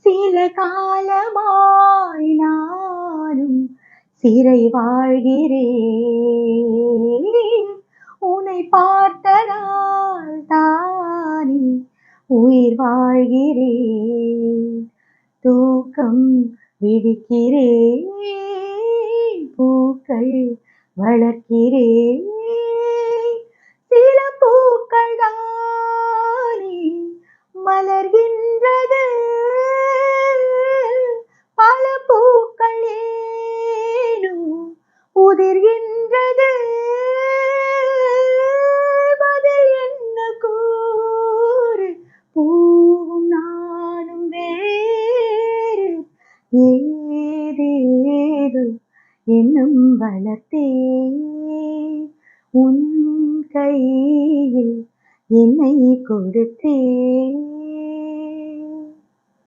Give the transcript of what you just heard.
சில காலமாய் நானும் சிறை வாழ்கிறேன். உன்னை பார்த்ததால் தானே உயிர் வாழ்கிறேன். தூக்கம் விழிக்கிறேன், பூக்கள் வளர்க்கிறேன். சில பூக்கள் தானே மலர்கின்றது, பல பூக்கள் ஏனோ உதிர்கின்றது. பதில் என்ன கூறு, பூவும் நானும் வேறு. ஏதேதோ எண்ணம் வளர்த்தேன், உன் கையில் என்னை கொடுத்தேன்.